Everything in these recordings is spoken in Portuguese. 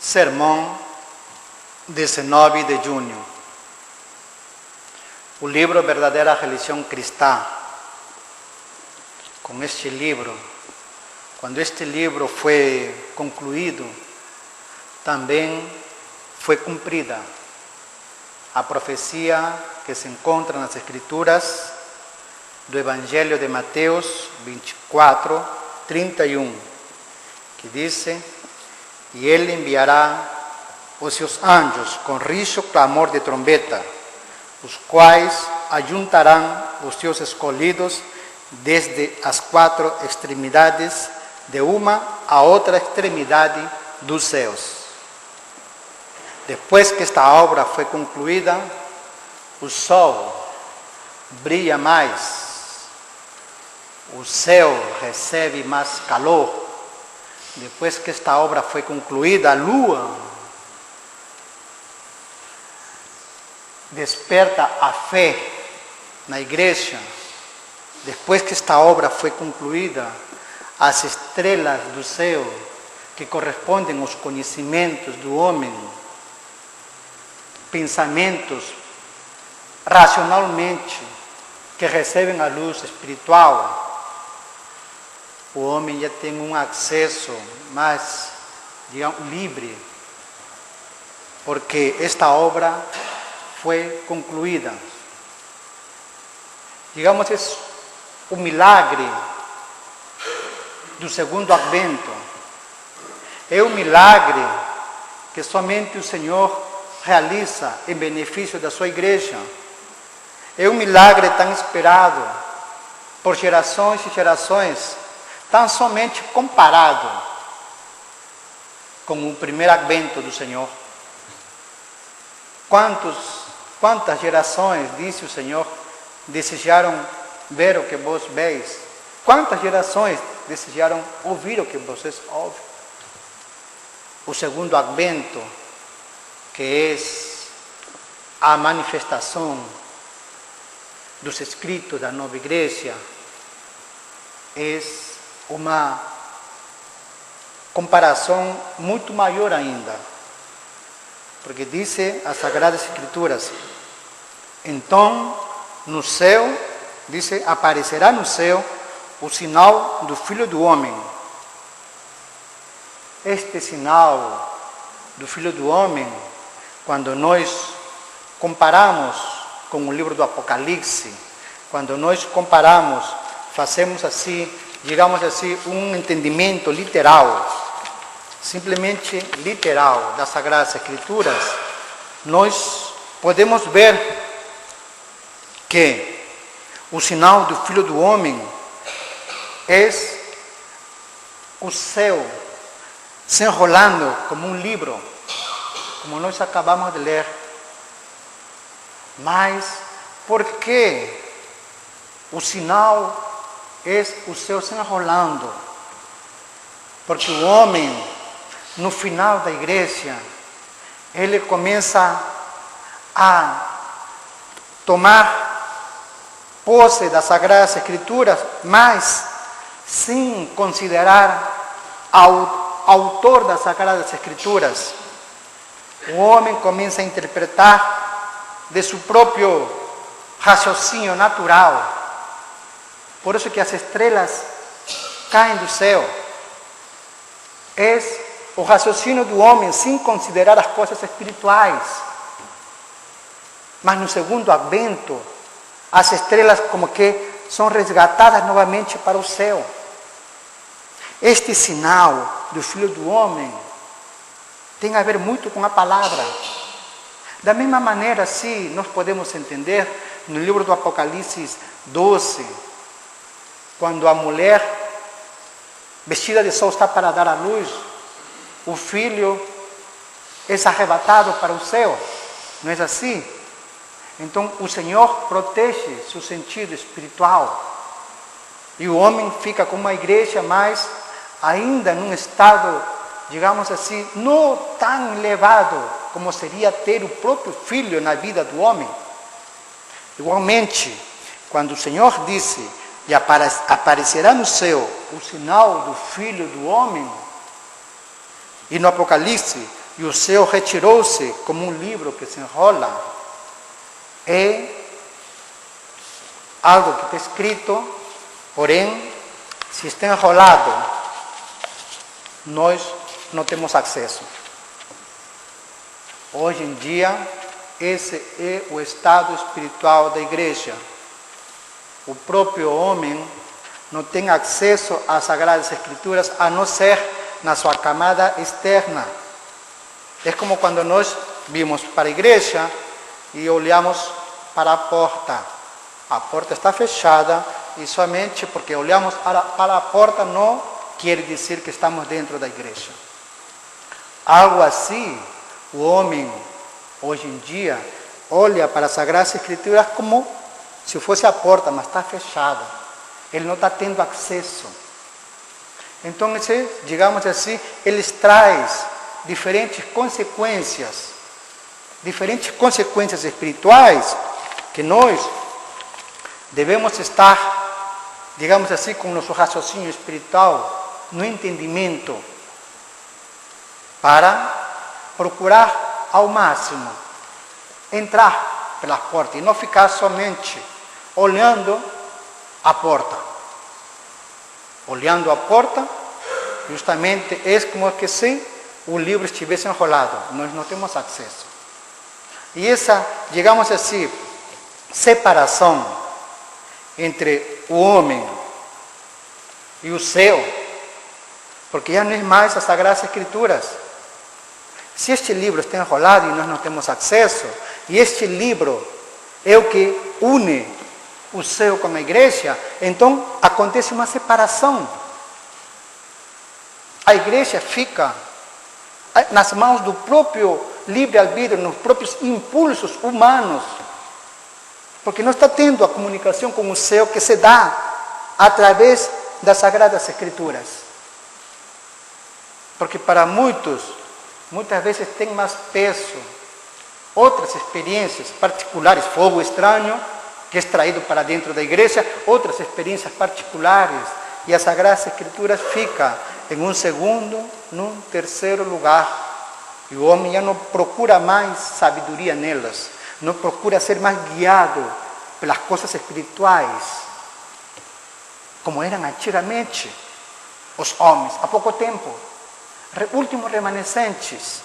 Sermão 19 de junho. O livro Verdadeira Religião Cristã. Com este livro, quando este livro foi concluído, também foi cumprida a profecia que se encontra nas Escrituras do Evangelho de Mateus 24, 31, que diz: e ele enviará os seus anjos com rijo clamor de trombeta, os quais ajuntarão os seus escolhidos desde as quatro extremidades, de uma a outra extremidade dos céus. Depois que esta obra foi concluída, o sol brilha mais, o céu recebe mais calor. Depois que esta obra foi concluída, a lua desperta a fé na igreja. Depois que esta obra foi concluída, as estrelas do céu, que correspondem aos conhecimentos do homem, pensamentos racionalmente que recebem a luz espiritual, o homem já tem um acesso mais, digamos, livre, porque esta obra foi concluída. Digamos, é o milagre do segundo advento. É um milagre que somente o Senhor realiza em benefício da sua igreja. É um milagre tão esperado por gerações e gerações, tão somente comparado com o primeiro advento do Senhor. Quantas gerações, disse o Senhor, desejaram ver o que vós veis? Quantas gerações desejaram ouvir o que vocês ouvem? O segundo advento, que é a manifestação dos escritos da nova igreja, é uma comparação muito maior ainda, porque diz as Sagradas Escrituras: então no céu, diz, aparecerá no céu o sinal do Filho do Homem. Este sinal do Filho do Homem, quando nós comparamos com o livro do Apocalipse, quando nós comparamos, fazemos assim, digamos assim, um entendimento literal, simplesmente literal das Sagradas Escrituras, nós podemos ver que o sinal do Filho do Homem é o céu se enrolando como um livro, como nós acabamos de ler. Mas por que o sinal é o céu se enrolando? Porque o homem, no final da igreja, ele começa a tomar posse das Sagradas Escrituras, mas sem considerar o autor das Sagradas Escrituras. O homem começa a interpretar de seu próprio raciocínio natural. Por isso que as estrelas caem do céu. É o raciocínio do homem sem considerar as coisas espirituais. Mas no segundo advento, as estrelas como que são resgatadas novamente para o céu. Este sinal do Filho do Homem tem a ver muito com a palavra. Da mesma maneira, assim, nós podemos entender no livro do Apocalipse 12, quando a mulher vestida de sol está para dar à luz, o filho é arrebatado para o céu. Não é assim? Então, o Senhor protege seu sentido espiritual. E o homem fica com uma igreja, mas ainda num estado, digamos assim, não tão elevado como seria ter o próprio filho na vida do homem. Igualmente, quando o Senhor disse: e aparecerá no céu o sinal do Filho do Homem, e no Apocalipse e o céu retirou-se como um livro que se enrola, é algo que está escrito, porém, se está enrolado, nós não temos acesso. Hoje em dia, esse é o estado espiritual da igreja. O próprio homem não tem acesso às Sagradas Escrituras, a não ser na sua camada externa. É como quando nós vimos para a igreja e olhamos para a porta. A porta está fechada e somente porque olhamos para a porta não quer dizer que estamos dentro da igreja. Algo assim, o homem, hoje em dia, olha para as Sagradas Escrituras como se fosse a porta, mas está fechada. Ele não está tendo acesso. Então, digamos assim, eles trazem diferentes consequências espirituais que nós devemos estar, digamos assim, com o nosso raciocínio espiritual no entendimento para procurar ao máximo entrar pela porta e não ficar somente olhando a porta. Olhando a porta, justamente é como que se o livro estivesse enrolado, nós não temos acesso. E essa, digamos assim, separação entre o homem e o céu, porque já não é mais as Sagradas Escrituras. Se este livro está enrolado e nós não temos acesso, e este livro é o que une o céu com a igreja, então acontece uma separação. A igreja fica nas mãos do próprio livre-arbítrio, nos próprios impulsos humanos, porque não está tendo a comunicação com o céu que se dá através das Sagradas Escrituras. Porque para muitas vezes tem mais peso outras experiências particulares, fogo estranho, que é extraído para dentro da igreja, outras experiências particulares, e as Sagradas Escrituras ficam em um segundo, num terceiro lugar. E o homem já não procura mais sabedoria nelas, não procura ser mais guiado pelas coisas espirituais, como eram antigamente os homens, há pouco tempo. Últimos remanescentes.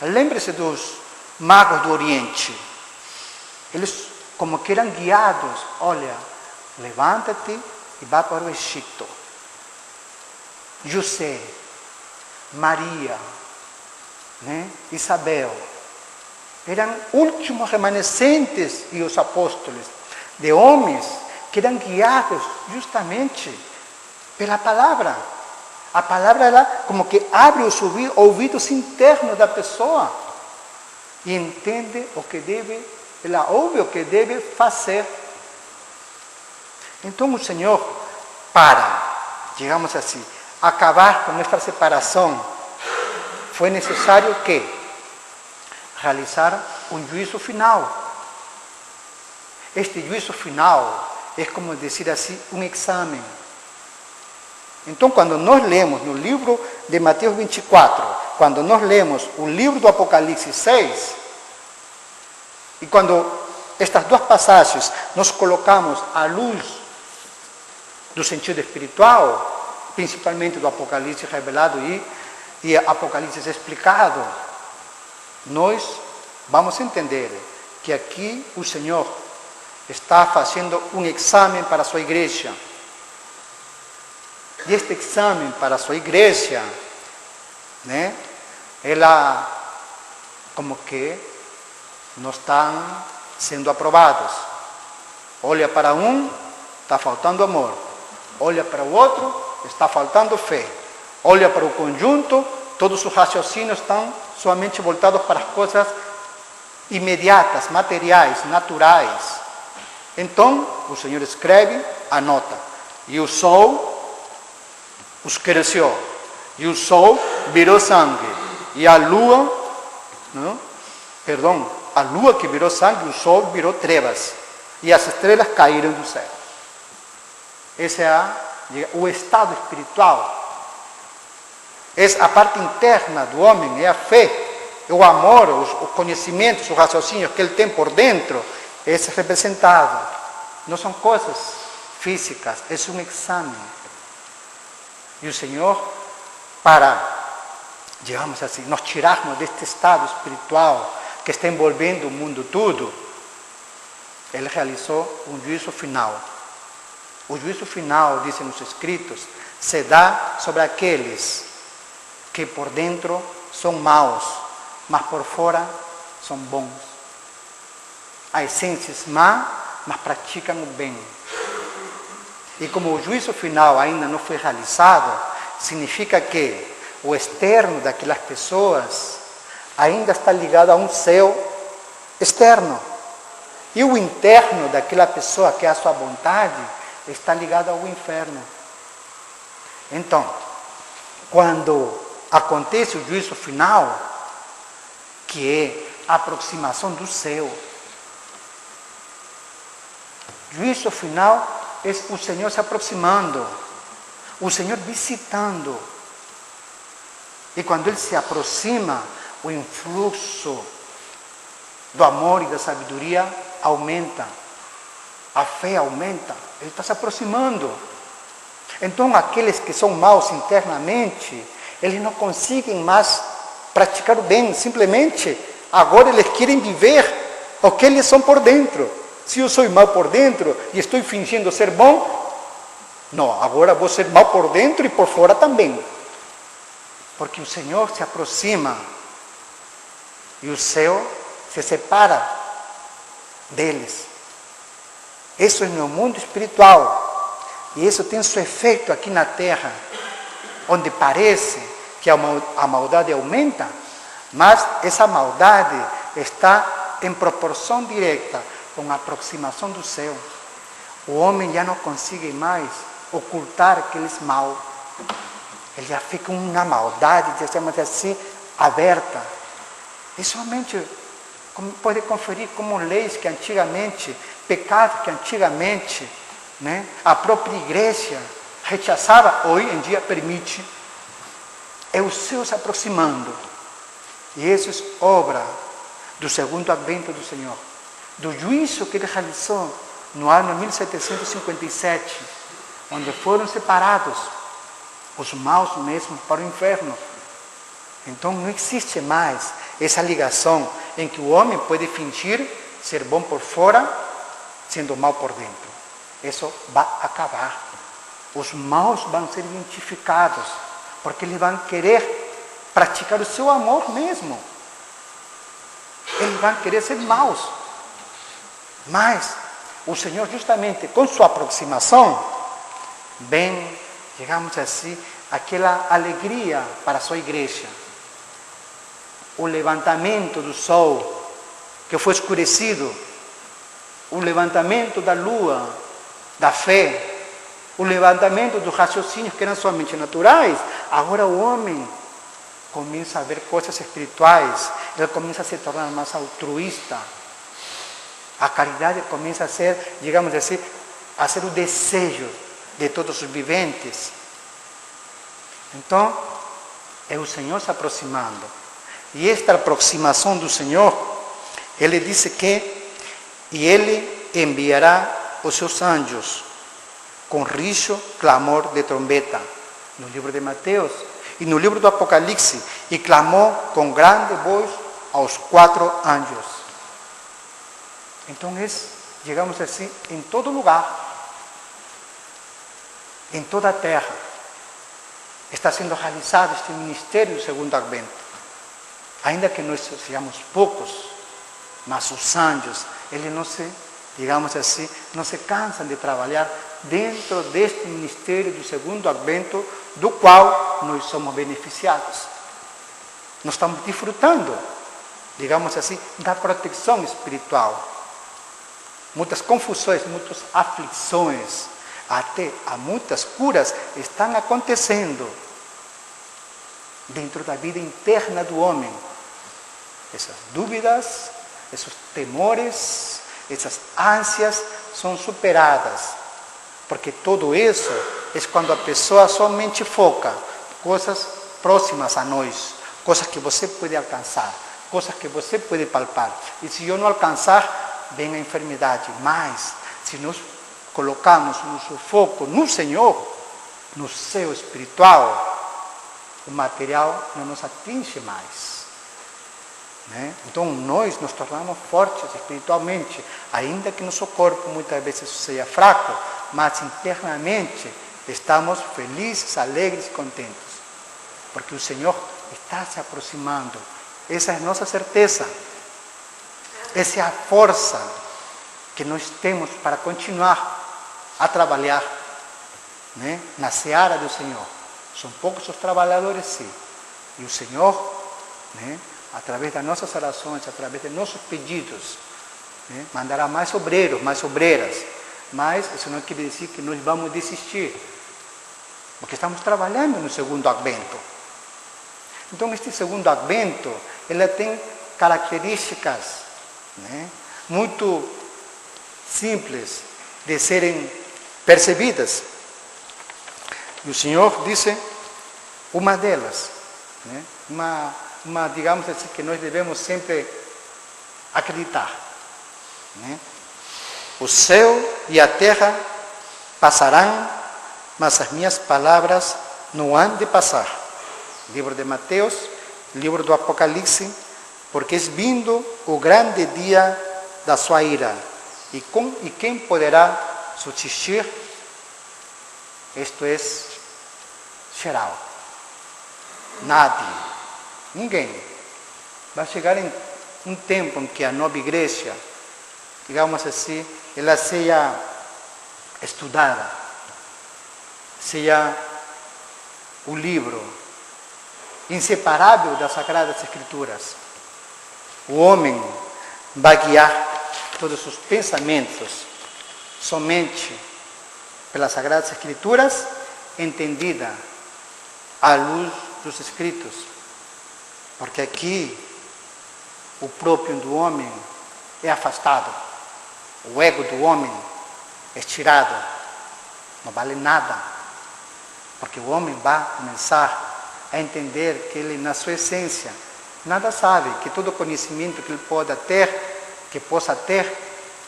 Lembre-se dos magos do Oriente. Eles como que eram guiados. Olha, levanta-te e vá para o Egito. José, Maria, Isabel, eram últimos remanescentes, e os apóstolos, de homens que eram guiados justamente pela palavra. A palavra, ela como que abre os ouvidos internos da pessoa e entende o que deve, ela ouve o que deve fazer. Então o Senhor, para, digamos assim, acabar com esta separação, foi necessário que realizar um juízo final. Este juízo final é como dizer assim, um exame. Então, quando nós lemos no livro de Mateus 24, quando nós lemos o livro do Apocalipse 6, e quando estas duas passagens nós colocamos à luz do sentido espiritual, principalmente do Apocalipse revelado e Apocalipse explicado, nós vamos entender que aqui o Senhor está fazendo um exame para a sua igreja. E este exame para a sua igreja, ela como que não estão sendo aprovados. Olha para um, está faltando amor. Olha para o outro, está faltando fé. Olha para o conjunto, todos os raciocínios estão somente voltados para as coisas imediatas, materiais, naturais. Então, o Senhor escreve, anota. E o sol os cresceu, e o sol virou sangue, e a lua, a lua que virou sangue, o sol virou trevas, e as estrelas caíram do céu. Esse é o estado espiritual. É a parte interna do homem, é a fé o amor, os conhecimentos, os raciocínios que ele tem por dentro, é representado. Não são coisas físicas, é um exame. E o Senhor, para, digamos assim, nos tirarmos deste estado espiritual que está envolvendo o mundo todo, Ele realizou um juízo final. O juízo final, dizem os Escritos, se dá sobre aqueles que por dentro são maus, mas por fora são bons. A essência é má, mas praticam o bem. E como o juízo final ainda não foi realizado, significa que o externo daquelas pessoas ainda está ligado a um céu externo. E o interno daquela pessoa, que é a sua vontade, está ligado ao inferno. Então, quando acontece o juízo final, que é a aproximação do céu, juízo final é o Senhor se aproximando, o Senhor visitando. E quando Ele se aproxima, o influxo do amor e da sabedoria aumenta. A fé aumenta. Ele está se aproximando. Então, aqueles que são maus internamente, eles não conseguem mais praticar o bem. Simplesmente, agora eles querem viver o que eles são por dentro. Se eu sou mau por dentro e estou fingindo ser bom, não, agora vou ser mau por dentro e por fora também. Porque o Senhor se aproxima e o céu se separa deles. Isso é no mundo espiritual. E isso tem seu efeito aqui na terra, onde parece que a maldade aumenta, mas essa maldade está em proporção direta com a aproximação do céu. O homem já não consegue mais ocultar aqueles mal. Ele já fica uma maldade, digamos assim, aberta. E somente pode conferir como leis que antigamente, pecados que antigamente, a própria igreja rechaçava, hoje em dia permite. É o céu se aproximando. E isso é obra do segundo advento do Senhor, do juízo que Ele realizou no ano 1757, onde foram separados os maus mesmo para o inferno. Então não existe mais essa ligação em que o homem pode fingir ser bom por fora, sendo mau por dentro. Isso vai acabar. Os maus vão ser identificados, porque eles vão querer praticar o seu amor mesmo. Eles vão querer ser maus. Mas o Senhor, justamente com sua aproximação, vem, digamos assim, aquela alegria para a sua igreja. O levantamento do sol, que foi escurecido, o levantamento da lua, da fé, o levantamento dos raciocínios que eram somente naturais. Agora o homem começa a ver coisas espirituais, ele começa a se tornar mais altruísta. A caridade começa a ser, digamos assim, a ser o desejo de todos os viventes. Então, é o Senhor se aproximando. E esta aproximação do Senhor, Ele disse que e Ele enviará os seus anjos com rijo, clamor de trombeta, no livro de Mateus e no livro do Apocalipse, e clamou com grande voz aos 4 anjos. Então, digamos assim, em todo lugar, em toda a terra, está sendo realizado este ministério do segundo advento. Ainda que nós sejamos poucos, mas os anjos, eles não se, digamos assim, não se cansam de trabalhar dentro deste ministério do segundo advento, do qual nós somos beneficiados. Nós estamos desfrutando, digamos assim, da proteção espiritual. Muitas confusões, muitas aflições, até há muitas curas estão acontecendo dentro da vida interna do homem. Essas dúvidas, esses temores, essas ânsias são superadas. Porque tudo isso é quando a pessoa somente foca coisas próximas a nós, coisas que você pode alcançar. coisas que você pode palpar. E se eu não alcançar, vem a enfermidade. Mas, se nós colocamos nosso foco no Senhor, no céu espiritual, o material não nos atinge mais. Né? Então, nós nos tornamos fortes espiritualmente, ainda que nosso corpo muitas vezes seja fraco, mas internamente estamos felizes, alegres e contentes, porque o Senhor está se aproximando. Essa é a nossa certeza, essa é a força que nós temos para continuar a trabalhar, né, na seara do Senhor. São poucos os trabalhadores, sim, e o Senhor, né, através das nossas orações, através de nossos pedidos, né, mandará mais obreiros, mais obreiras. Mas isso não quer dizer que nós vamos desistir, porque estamos trabalhando no segundo advento. Então, este segundo advento, ele tem características, né, muito simples de serem percebidas. E o Senhor disse uma delas, né, digamos assim, que nós devemos sempre acreditar, né? O céu e a terra passarão, mas as minhas palavras não hão de passar. Livro de Mateus, livro do Apocalipse, porque é vindo o grande dia da sua ira. E quem poderá subsistir? Isto é geral. Nadie. Ninguém. Vai chegar em um tempo em que a nova igreja, digamos assim, ela seja estudada, seja o livro inseparável das Sagradas Escrituras. O homem vai guiar todos os pensamentos somente pelas Sagradas Escrituras, entendida à luz dos Escritos. Porque aqui o próprio do homem é afastado, o ego do homem é tirado, não vale nada, porque o homem vai começar a entender que ele, na sua essência, nada sabe, que todo conhecimento que ele possa ter,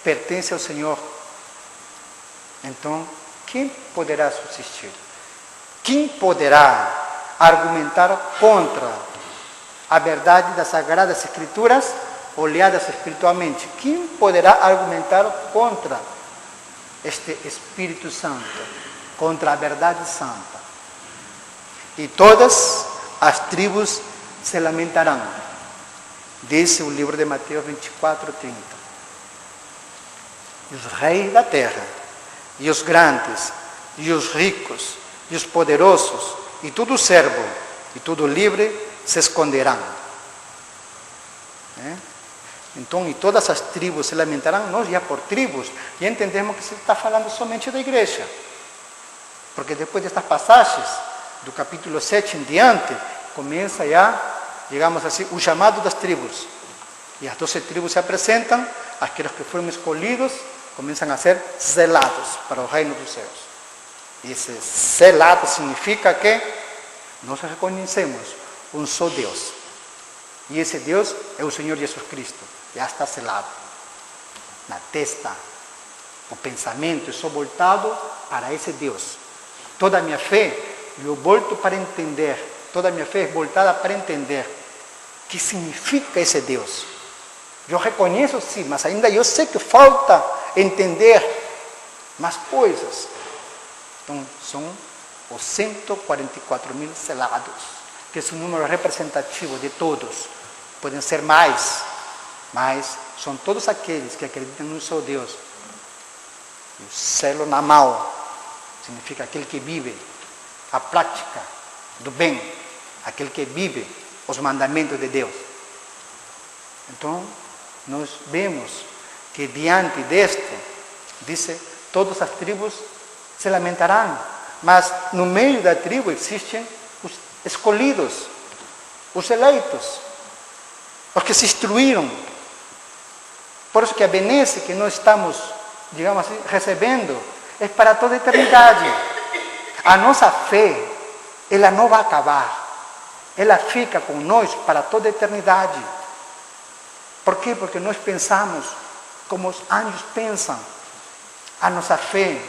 pertence ao Senhor. Então, quem poderá subsistir? Quem poderá argumentar contra a verdade das Sagradas Escrituras, olhadas espiritualmente? Quem poderá argumentar contra este Espírito Santo, contra a verdade santa? E todas as tribos se lamentarão, diz o livro de Mateus 24:30. Os reis da terra, e os grandes, e os ricos, e os poderosos, e todo servo, e todo livre, se esconderão. Então, e todas as tribos se lamentarão. Nós já por tribos, já entendemos que se está falando somente da igreja. Porque depois destas passagens, do capítulo 7 em diante, começa já, digamos assim, o chamado das tribos. E as 12 tribos se apresentam, aqueles que foram escolhidos começam a ser selados para o reino dos céus. E esse selado significa que nós reconhecemos um só Deus. E esse Deus é o Senhor Jesus Cristo. Já está selado na testa. O pensamento é só voltado para esse Deus. Toda a minha fé, eu volto para entender. Toda a minha fé é voltada para entender o que significa esse Deus. Eu reconheço sim, mas ainda eu sei que falta entender mais coisas. Então, são os 144.000 selados, que é um número representativo de todos. Podem ser mais, mas são todos aqueles que acreditam no seu Deus. O selo na mão significa aquele que vive a prática do bem, aquele que vive os mandamentos de Deus. Então, nós vemos que diante deste, diz, todas as tribos se lamentarão, mas no meio da tribo existem os escolhidos, os eleitos, os que se instruíram. Por isso que a benesse que nós estamos, digamos assim, recebendo, é para toda a eternidade. A nossa fé, ela não vai acabar, ela fica com nós para toda a eternidade. Por quê? Porque nós pensamos como os anjos pensam. A nossa fé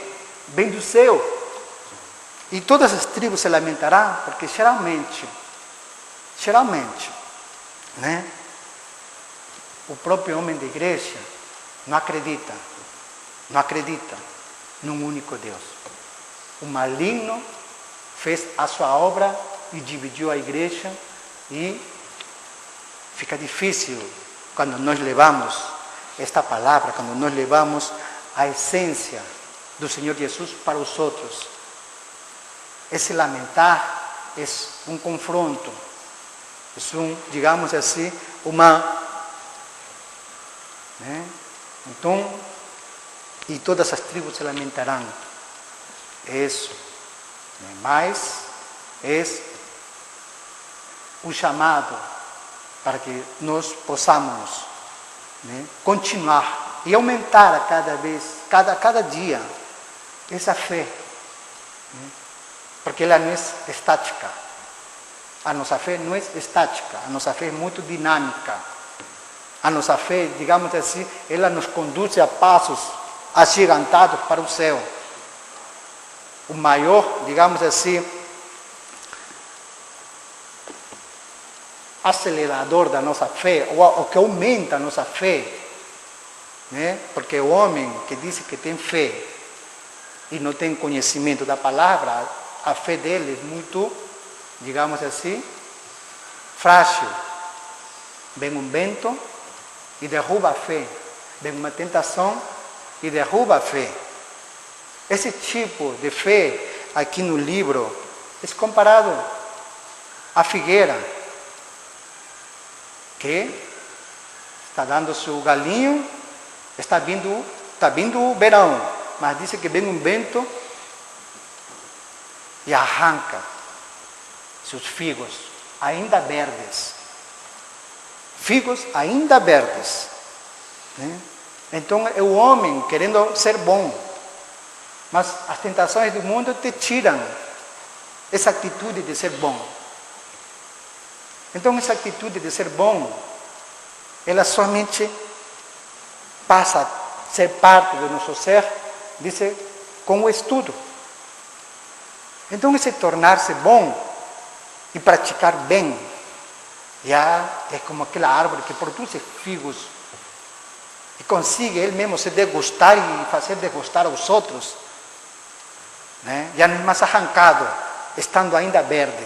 vem do céu. E todas as tribos se lamentarão, porque geralmente, né? O próprio homem da igreja não acredita num único Deus. O maligno fez a sua obra e dividiu a igreja, e fica difícil quando nós levamos esta palavra, quando nós levamos a essência do Senhor Jesus para os outros. Esse lamentar é um confronto, é digamos assim, né? Então, e todas as tribos se lamentarão. Isso, mas é o chamado para que nós possamos, né, continuar e aumentar a cada vez, cada dia, essa fé, né? Porque ela não é estática. A nossa fé não é estática, a nossa fé é muito dinâmica. A nossa fé, digamos assim, ela nos conduz a passos agigantados para o céu. O maior, digamos assim, acelerador da nossa fé, ou o que aumenta a nossa fé, né? Porque o homem que diz que tem fé e não tem conhecimento da palavra, a fé dele é muito, digamos assim, frágil. Vem um vento e derruba a fé. Vem uma tentação e derruba a fé. Esse tipo de fé, aqui no livro, é comparado à figueira, que está dando seu galinho, está vindo o verão, mas diz que vem um vento e arranca seus figos ainda verdes. Figos ainda verdes, né? Então é o homem querendo ser bom, mas as tentações do mundo te tiram essa atitude de ser bom. Então essa atitude de ser bom, ela somente passa a ser parte do nosso ser, diz, com o estudo. Então esse tornar-se bom e praticar bem, já é como aquela árvore que produz figos e consegue ele mesmo se degustar e fazer degustar aos outros, né? Já não é mais arrancado, estando ainda verde.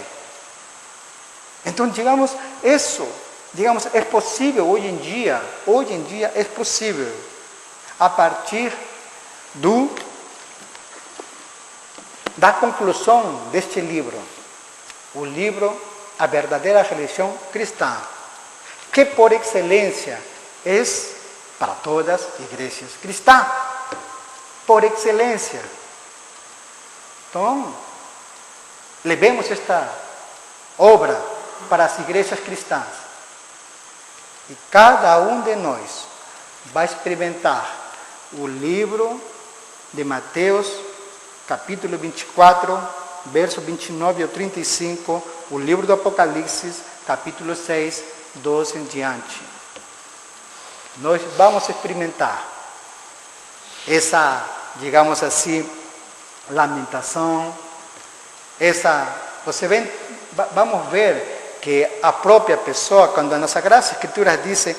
Então, digamos, isso, é possível hoje em dia é possível, a partir da conclusão deste livro, o livro A Verdadeira Religião Cristã, que por excelência é para todas as igrejas cristãs, por excelência. Então, levemos esta obra para as igrejas cristãs, e cada um de nós vai experimentar o livro de Mateus, capítulo 24, verso 29 ao 35, o livro do Apocalipse, capítulo 6, 12 em diante. Nós vamos experimentar essa, digamos assim, lamentação, vamos ver que a própria pessoa, quando nas Sagradas Escrituras dizem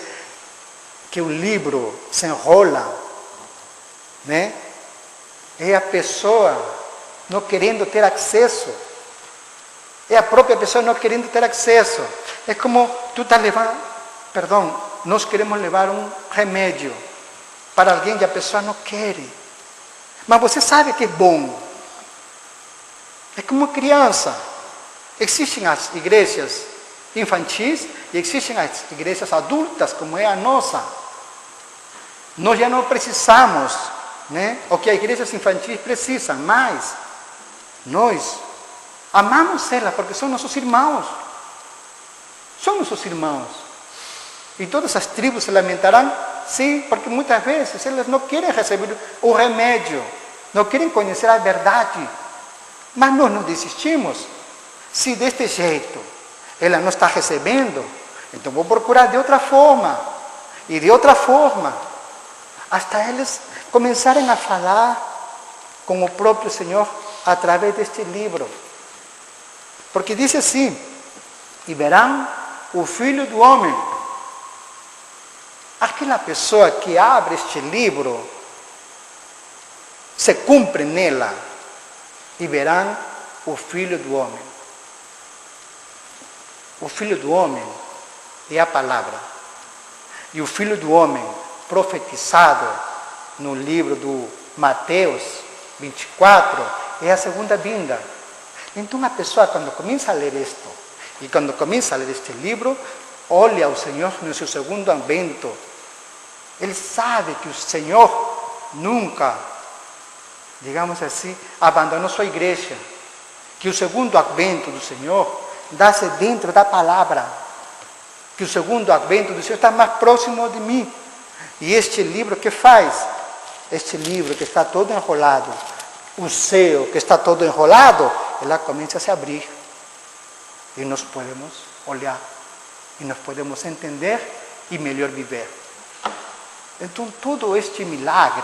que o livro se enrola, né? É a pessoa não querendo ter acesso. É a própria pessoa não querendo ter acesso. É como tu estás levando, nós queremos levar um remédio para alguém que a pessoa não quer. Mas você sabe que é bom. É como criança. Existem as igrejas infantis e existem as igrejas adultas, como é a nossa. Nós já não precisamos, né, o que as igrejas infantis precisam, mas nós amamos elas porque são nossos irmãos. São nossos irmãos. E todas as tribos se lamentarão, sim, porque muitas vezes elas não querem receber o remédio, não querem conhecer a verdade. Mas nós não desistimos. Se deste jeito ela não está recebendo, então vou procurar de outra forma. E de outra forma, hasta eles começarem a falar com o próprio Senhor através deste livro. Porque diz assim: e verão o Filho do Homem. Aquela pessoa que abre este livro, se cumpre nela, e verão o Filho do Homem. O Filho do Homem é a palavra. E o Filho do Homem, profetizado no livro do Mateus 24, é a segunda vinda. Então a pessoa, quando começa a ler isto, e quando começa a ler este livro, olha ao Senhor no seu segundo advento. Ele sabe que o Senhor nunca, digamos assim, abandonou sua igreja. Que o segundo advento do Senhor dá-se dentro da palavra. Que o segundo advento do Senhor está mais próximo de mim. E este livro que faz? Este livro que está todo enrolado, o céu que está todo enrolado, ela começa a se abrir. E nós podemos olhar. E nós podemos entender e melhor viver. Então, todo este milagre,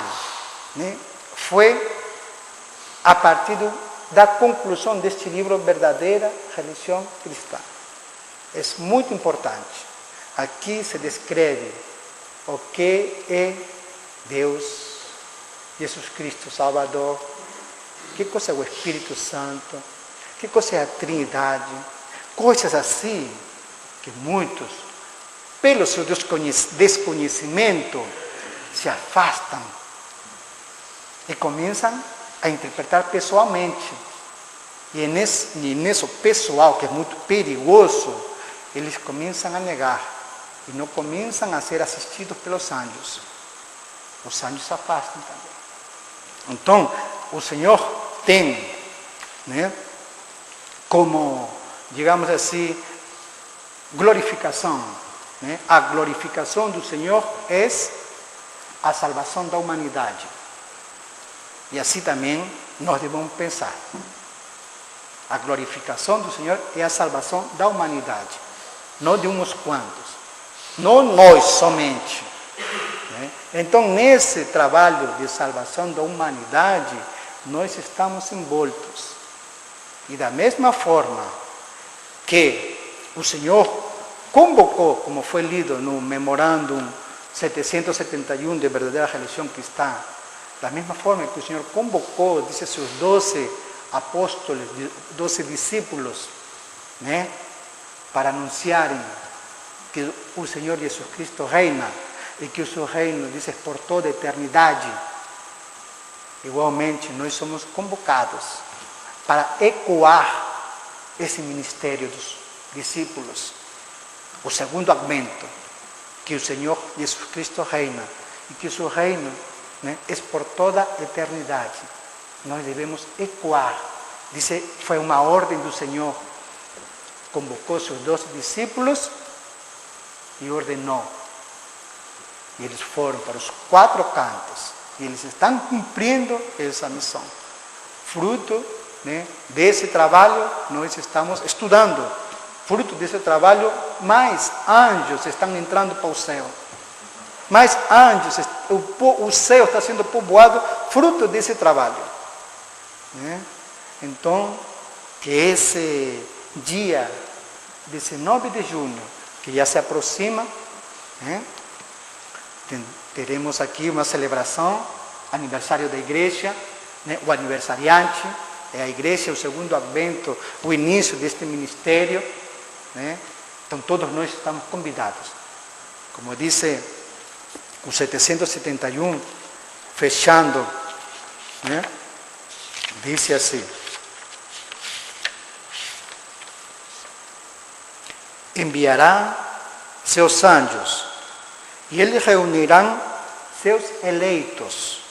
né, foi a partir da conclusão deste livro, Verdadeira Religião Cristã. É muito importante. Aqui se descreve o que é Deus, Jesus Cristo Salvador, que coisa é o Espírito Santo, que coisa é a Trindade, coisas assim que muitos, pelo seu desconhecimento, se afastam e começam a interpretar pessoalmente. E nisso pessoal, que é muito perigoso, eles começam a negar e não começam a ser assistidos pelos anjos. Os anjos se afastam também. Então, o Senhor tem, né, como, digamos assim, glorificação, né? A glorificação do Senhor é a salvação da humanidade. E assim também nós devemos pensar. A glorificação do Senhor é a salvação da humanidade, não de uns quantos, não nós somente, né? Então, nesse trabalho de salvação da humanidade, nós estamos envoltos. E da mesma forma que o Senhor convocou, como foi lido no memorândum 771 de Verdadeira Religião Cristã, da mesma forma que o Senhor convocou, disse seus 12 apóstolos, 12 discípulos, né, para anunciarem que o Senhor Jesus Cristo reina e que o seu reino, diz, por toda a eternidade. Igualmente, nós somos convocados para ecoar esse ministério dos discípulos, o segundo advento, que o Senhor Jesus Cristo reina e que o seu reino, né, é por toda a eternidade. Nós devemos ecoar. Diz, foi uma ordem do Senhor. Convocou seus 12 discípulos e ordenou. E eles foram para os 4 cantos. E eles estão cumprindo essa missão. Fruto, né, desse trabalho, nós estamos estudando. Fruto desse trabalho, mais anjos estão entrando para o céu. Mais anjos, o céu está sendo povoado, fruto desse trabalho. Né? Então, que esse dia 19 de junho, que já se aproxima, né? Teremos aqui uma celebração, aniversário da igreja, né? O aniversariante é a igreja, o segundo advento, o início deste ministério, né? Então todos nós estamos convidados. Como disse o 771, fechando, né? Diz assim: enviará seus anjos e eles reunirão seus eleitos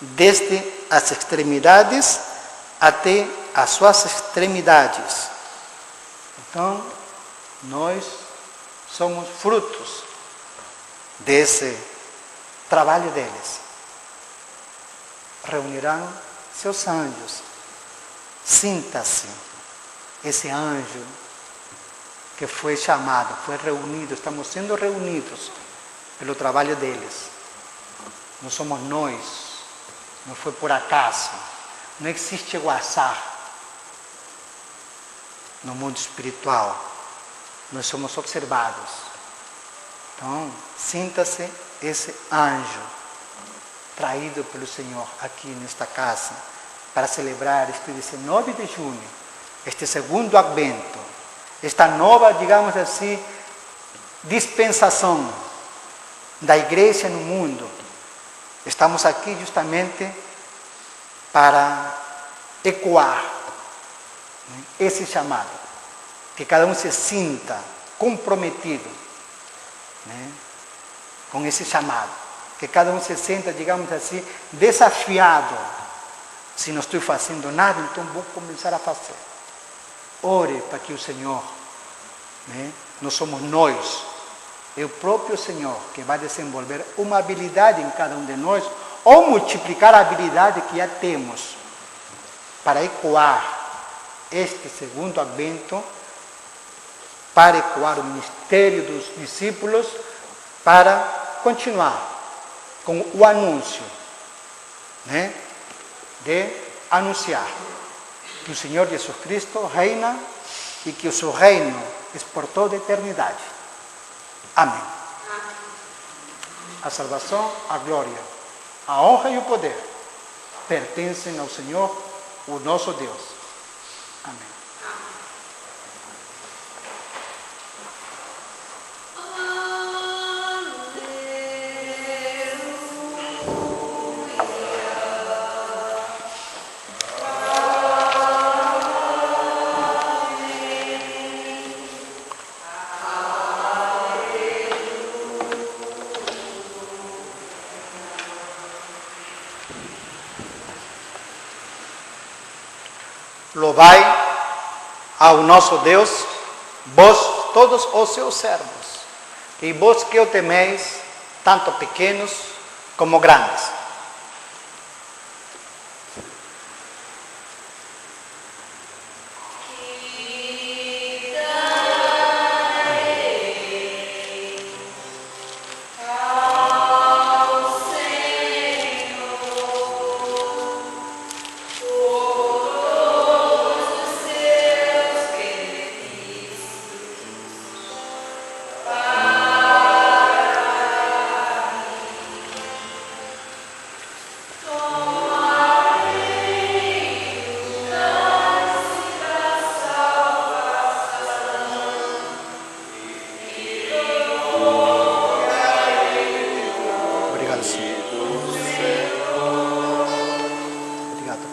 desde as extremidades até as suas extremidades. Então, nós somos frutos desse trabalho deles. Reunirão seus anjos. Sinta-se esse anjo que foi chamado, foi reunido, estamos sendo reunidos pelo trabalho deles. Não somos nós, não foi por acaso. Não existe o azar no mundo espiritual. Nós somos observados. Então, sinta-se esse anjo traído pelo Senhor aqui nesta casa para celebrar este 19 de junho, este segundo advento, esta nova, digamos assim, dispensação da igreja no mundo. Estamos aqui justamente para ecoar esse chamado, que cada um se sinta comprometido com esse chamado, que cada um se sinta, digamos assim, desafiado. Se não estou fazendo nada, então vou começar a fazer. Ore para que o Senhor, não somos nós, é o próprio Senhor que vai desenvolver uma habilidade em cada um de nós, ou multiplicar a habilidade que já temos, para ecoar este segundo advento, para ecoar o ministério dos discípulos, para continuar com o anúncio, de anunciar que o Senhor Jesus Cristo reina e que o seu reino é por toda a eternidade. Amém. A salvação, a glória, a honra e o poder pertencem ao Senhor, o nosso Deus. Amém. Louvai ao nosso Deus, vós todos os seus servos, e vós que o temeis, tanto pequenos como grandes.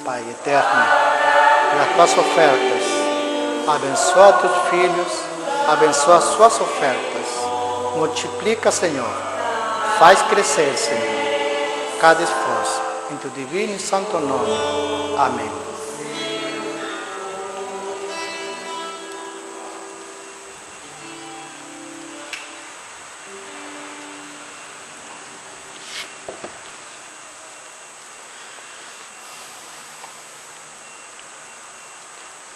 Pai eterno, pelas tuas ofertas, abençoa teus filhos, abençoa suas ofertas, multiplica, Senhor, faz crescer, Senhor, cada esforço, em teu divino e santo nome. Amém.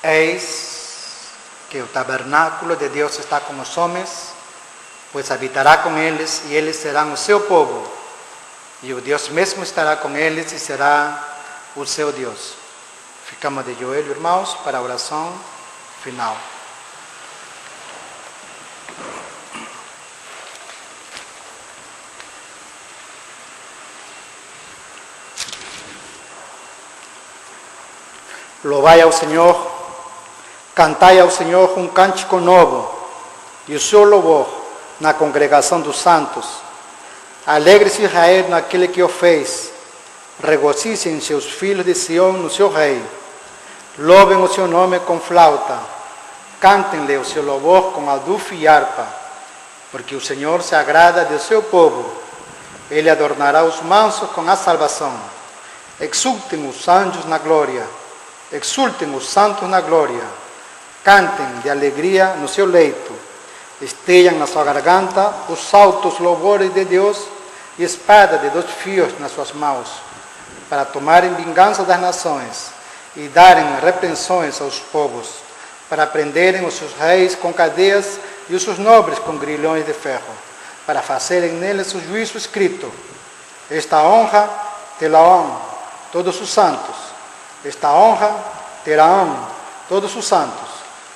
Eis que o tabernáculo de Deus está com os homens, pois habitará com eles e eles serão o seu povo, e o Deus mesmo estará com eles e será o seu Deus. Ficamos de joelho, irmãos, para a oração final. Louvai ao Senhor, cantai ao Senhor um cântico novo, e o seu louvor na congregação dos santos. Alegre-se Israel naquele que o fez, regozijem seus filhos de Sião no seu rei. Louvem o seu nome com flauta, cantem-lhe o seu louvor com adufo e harpa, porque o Senhor se agrada do seu povo. Ele adornará os mansos com a salvação. Exultem os anjos na glória, exultem os santos na glória. Cantem de alegria no seu leito, estejam na sua garganta os altos louvores de Deus e espada de 2 fios nas suas mãos, para tomarem vingança das nações e darem repreensões aos povos, para prenderem os seus reis com cadeias e os seus nobres com grilhões de ferro, para hacer en él su juicio escrito. Esta honra te la honran todos sus santos. Esta honra te la honran todos sus santos.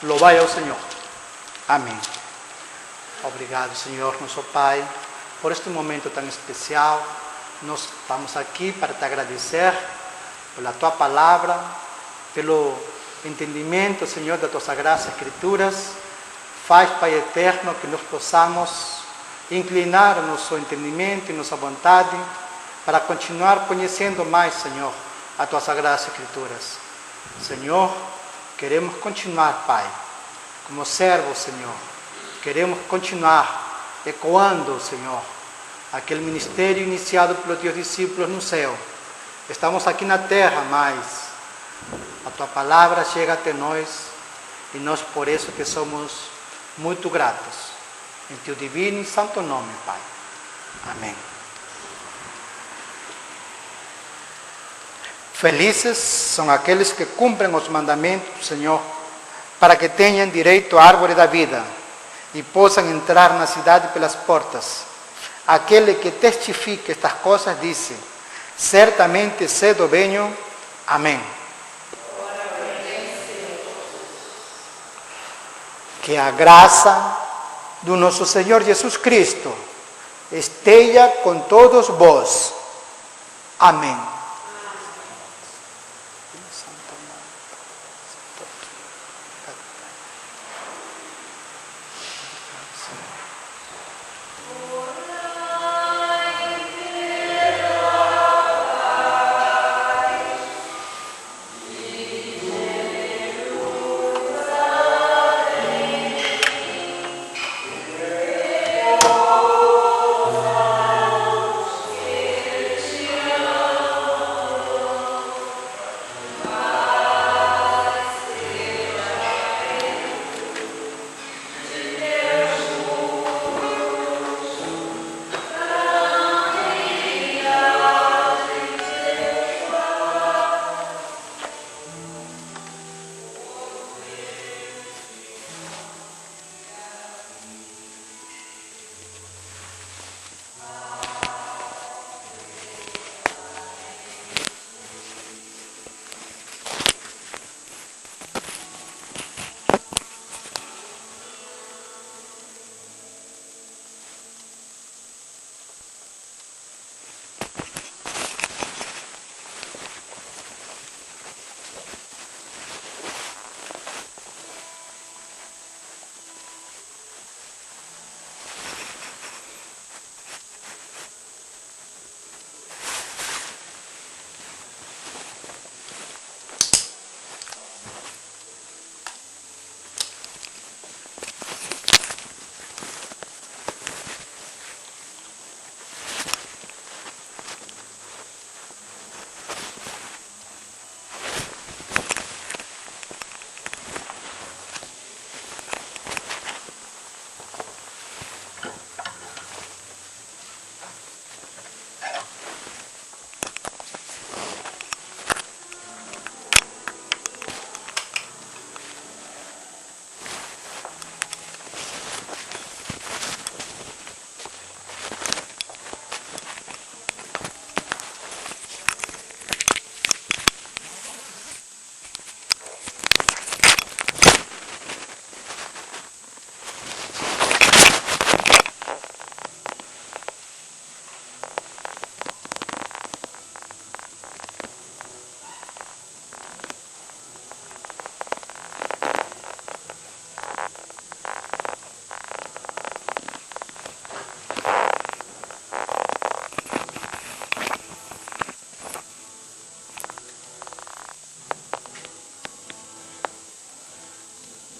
Louvai ao Senhor. Amém. Obrigado, Senhor, nosso Pai, por este momento tão especial. Nós estamos aqui para te agradecer pela tua palavra, pelo entendimento, Senhor, das tuas sagradas Escrituras. Faz, Pai eterno, que nós possamos inclinar o nosso entendimento e nossa vontade para continuar conhecendo mais, Senhor, as tuas sagradas Escrituras. Senhor, queremos continuar, Pai, como servos, Senhor. Queremos continuar ecoando, Senhor, aquele ministério iniciado pelos teus discípulos no céu. Estamos aqui na terra, mas a tua palavra chega até nós e nós por isso que somos muito gratos. Em teu divino e santo nome, Pai. Amém. Felizes são aqueles que cumprem os mandamentos do Senhor, para que tenham direito à árvore da vida e possam entrar na cidade pelas portas. Aquele que testifica estas coisas disse: certamente cedo venho. Amém. Que a graça do nosso Senhor Jesus Cristo esteja com todos vós. Amém.